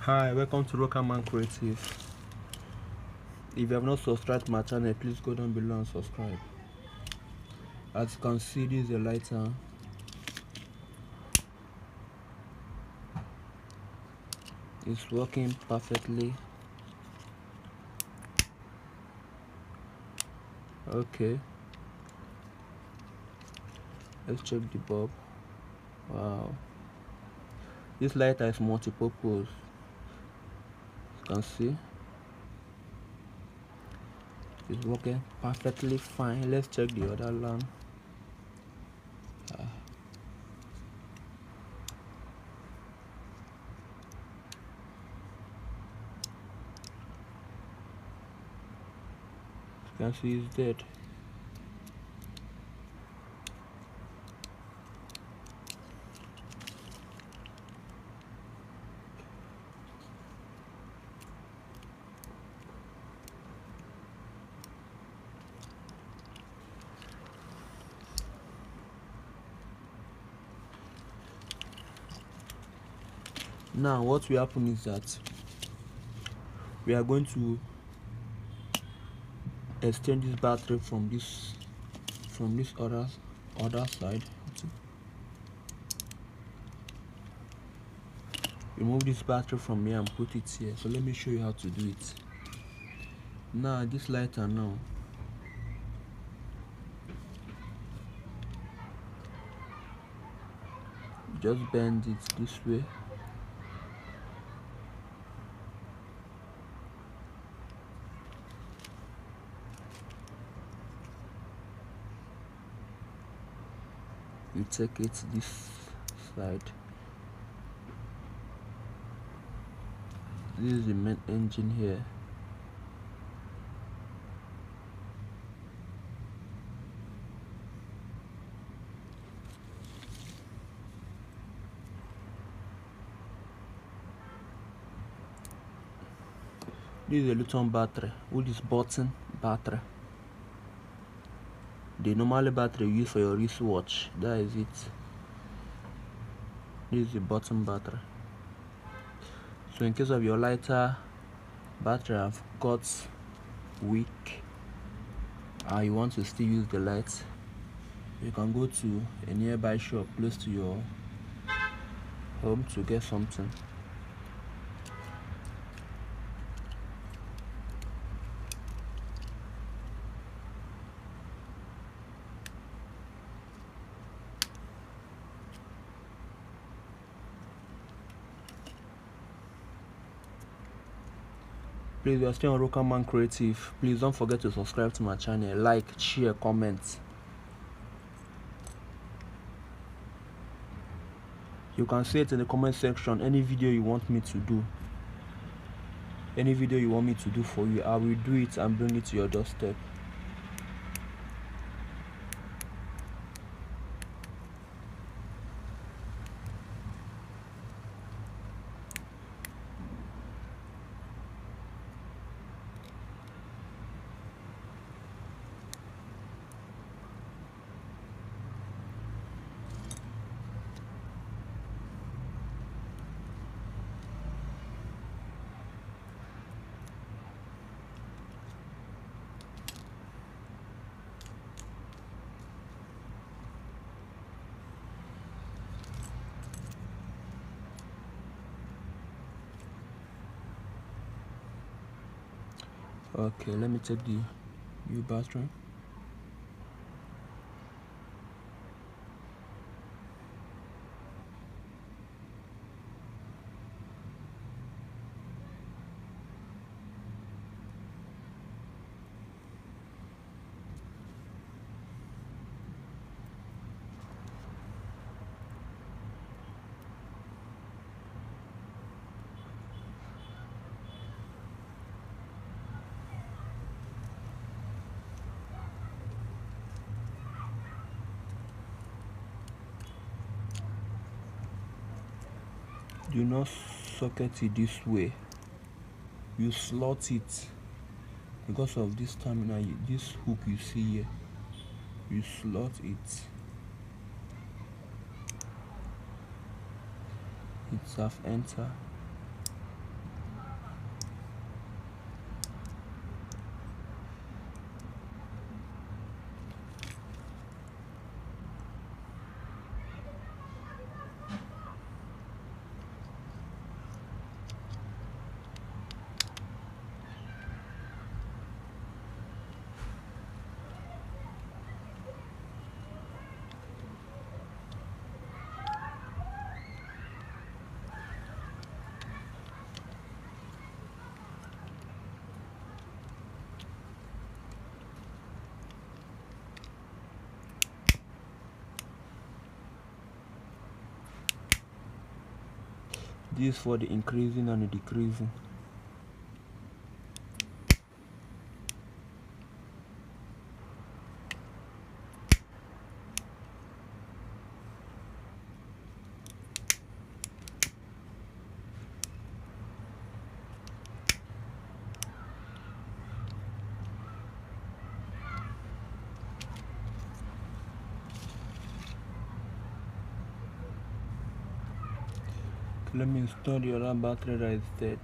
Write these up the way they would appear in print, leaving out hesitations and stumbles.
Hi, welcome to Rockerman Creative. If you have not subscribed to my channel, please go down below and subscribe. As you can see, this is a lighter. It's working perfectly. Okay, let's check the bulb. Wow, this lighter is multi-purpose. You can see it's working perfectly fine. Let's check the other lamp. You can see it's dead. Now what will happen is that we are going to extend this battery from this other side. Remove this battery from here and put it here. So let me show you how to do it. Now this lighter now, just bend it this way. You take it this side. This is the main engine here. This is a lithium battery with this button battery. The normal battery you use for your wristwatch, that is it. This is the button battery. So in case of your lighter battery have got weak and you want to still use the light, you can go to a nearby shop close to your home to get something. Please, you are still on Rockerman Creative. Please don't forget to subscribe to my channel, like, share, comment. You can say it in the comment section, any video you want me to do. Any video you want me to do for you, I will do it and bring it to your doorstep. Okay, let me take the new battery. Do not socket it this way. You slot it because of this terminal, this hook you see here. You slot it. It's half enter. This for the increasing and the decreasing. Let me install the other battery that is dead.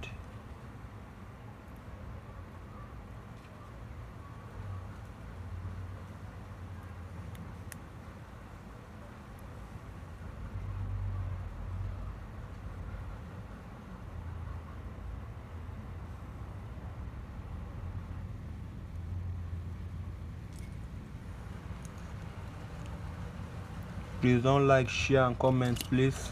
Please don't like, share and comment, please.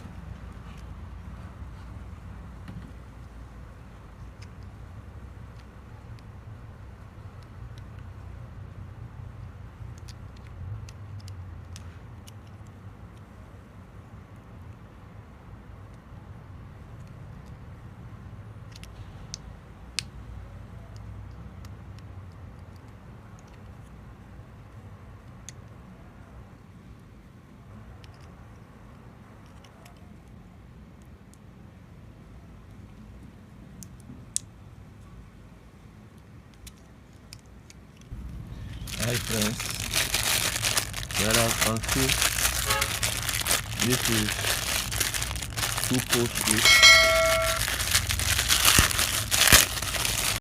Hi friends, there are some this is 2 post